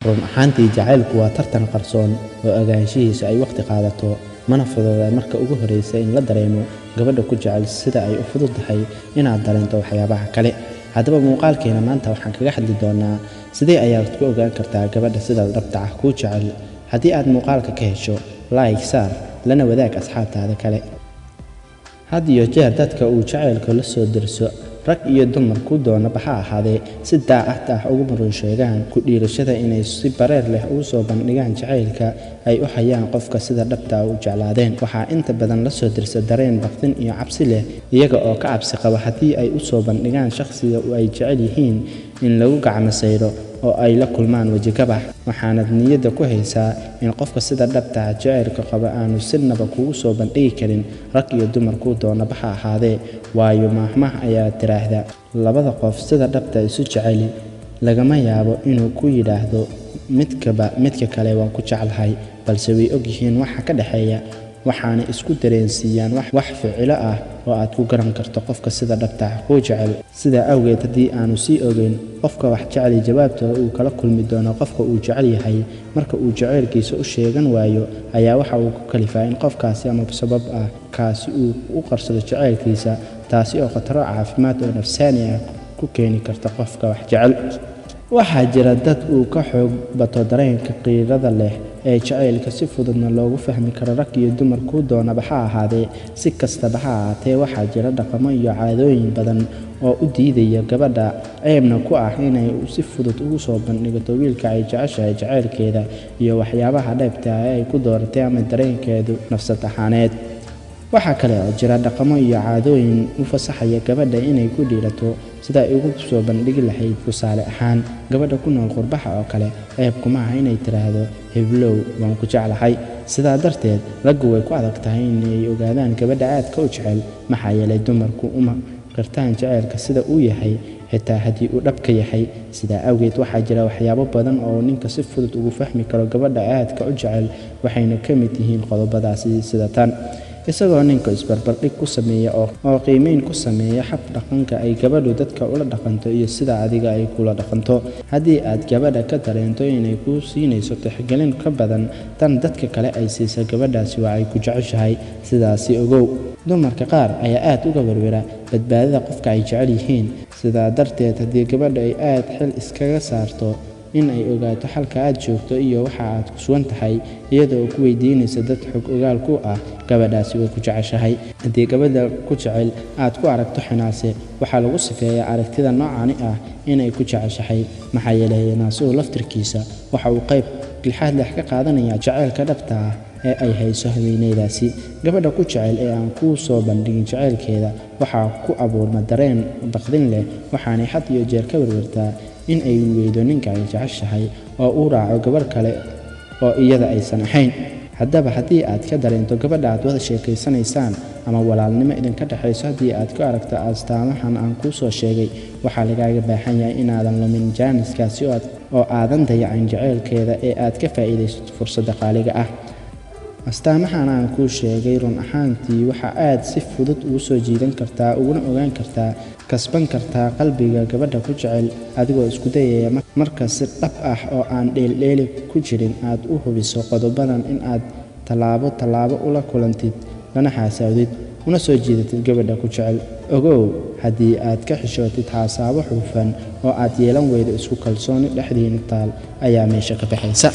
run ahaantii jacaylku waa tartan qarsoon oo ogaanshihiisa ay waqti qaadato mana fududa marka ugu horeysa in la dareemo gabadha ku jecel sida ay u fududahay inaad dareento waxyaabaha kale. haddaba muuqaalkeena maanta waxaan kaga hadli doonaa sidee ayaad ku ogaan kartaa gabadha sida dhabta ah ku jecel. haddii aad muuqaalka ka hesho like saar lana wadaag asxaabtaada kale. had iyo jeer dadka uu jacaylka la soo dirso rag iyo dumar ku doona baxa ahaadee si daacad ah ugu marun sheegaan ku dhiirashada inay si bareer leh ugu soo bandhigaan jacaylka ay u hayaan qofka sida dhabta ah u jeclaadeen. waxaa inta badan la soo dirsa dareen baqdin iyo cabsi leh iyaga oo ka cabsi qaba haddii ay u soo bandhigaan shakhsiga ay jecel yihiin in lagu gacmo sayro oo ay la kulmaan waji gabax. waxaanad niyadda ku haysaa in qofka sida dhabta ah jacaylka qaba aanu sinaba kugu soo bandhigi karin rag iyo dumar ku doona baxa ahaadee. waayo mahmah ayaa tiraahda labada qof sida dhabta isu jeceli lagama yaabo inuu ku yidhaahdo midka kale waan ku jeclahay, balse way ogyihiin waxa ka dhexeeya waxaana isku dareensiiyaan wax ficilo ah oo aad ku garan karto qofka sida dhabta ah kuu jecel. sidaa awgeed haddii aanu sii ogeyn qofka wax jecel jawaabta uu kala kulmi doono qofka uu jecel yahay marka uu jacaylkiisa u sheegan waayo ayaa waxa uu ku kalifaa in qofkaasi ama sabab ah kaasi uu u qarsado jacaylkiisa, taasi oo khataro caafimaad oo nafsaani ah ku keeni karta qofka wax jecel. waxaa jira dad uu ka xoog bato dareenka qiirada leh ee jacaylka si fududna loogu fahmi karo rag iyo dumar ku doonaba ha ahaadee. si kastaba ha ahaatee waxaa jira dhaqamo iyo caadooyin badan oo u diidaya gabadha ceebna ku ah inay si fudud ugu soo bandhigato wiilka ay jeceshahay jacaylkeeda iyo waxyaabaha dheebta ah ee ay ku dooratay ama dareenkeedu nafsad ahaaneed. waxaa kale oo jira dhaqamo iyo caadooyin u fasaxaya gabadha inay ku dhiirato sida ay ugu soo bandhigi lahayd. tusaale ahaan gabadha ku nool qurbaha oo kale ceeb kuma aha inay tiraahdo heblow waan ku jeclahay. sidaa darteed raggu way ku adag tahay inay ogaadaan gabadha aadka u jecel maxaa yeelay dumarku uma qirtaan jacaylka sida uu yahay xitaa haddii uu dhabka yahay. sidaa awgeed waxaa jira waxyaabo badan oo ninka si fudud ugu fahmi karo gabadha aadka u jecel waxayna ka mid yihiin qodobadaasi sida tan: isagoo ninka isbarbardhig ku sameeya oo qiimeyn ku sameeya hab dhaqanka ay gabadhu dadka ula dhaqanto iyo sida adiga ay kula dhaqanto. haddii aad gabadha ka dareento inay ku siinayso tixgelin ka badan tan dadka kale ay siisa gabadhaasi waa ay ku jeceshahay. sidaasi ogow dumarka qaar ayaa aad uga werwera badbaadada qofka ay jecel yihiin. sidaa darteed haddii gabadha ay aad xil iskaga saarto in ay ogaato halka aad joogto iyo waxa aad ku sugan tahay iyadoo ku weydiinaysa dad xog ogaal ku ah gabadhaasi way ku jeceshahay. haddii gabadha ku jecel aad ku aragto xinaase waxaa lagu sifeeyaa aragtida noocani ah inay ku jeceshahay maxaa yeelay naasuhu laftirkiisa waxa uu qayb lixaad leh ka qaadanayaa jacaylka dhabta ah ee ay hayso haweeneydaasi. gabadha ku jecel ee aan ku soo bandhigin jacaylkeeda waxaa ku abuurma dareen baqdin leh waxaanay had iyo jeer ka werwertaa in ay weydo ninka ay jeceshahay oo uu raaco gabar kale oo iyada aysan ahayn. haddaba haddii aad ka dareento gabadha aad wada sheekaysanaysaan ama walaalnimo idinka dhexayso haddii aad ku aragto astaamahan aan kuu soo sheegay waxaa lagaaga baahan yahay inaadan lumin jaaniskaasi oo aadan dayacin jacaylkeeda ee aad ka faa'iidaysato fursadda qaaliga ah. astaamahan aan kuu sheegay run ahaantii waxaa aad si fudud ugu soo jiidan kartaa uguna ogaan kartaa kasban kartaa qalbiga gabadha ku jecel adigoo isku dayaya marka si dhab ah oo aan dheeldheeli ku jirin aad u hubiso qodobadan in aad tallaabo ula kulantid lana xaasaawdid una soo jiidatid gabadha ku jecel. ogow haddii aad ka xishootid xaasaabo xufan oo aad yeelan weydo isku kalsooni dhexdiina taal ayaa meesha ka baxaysa.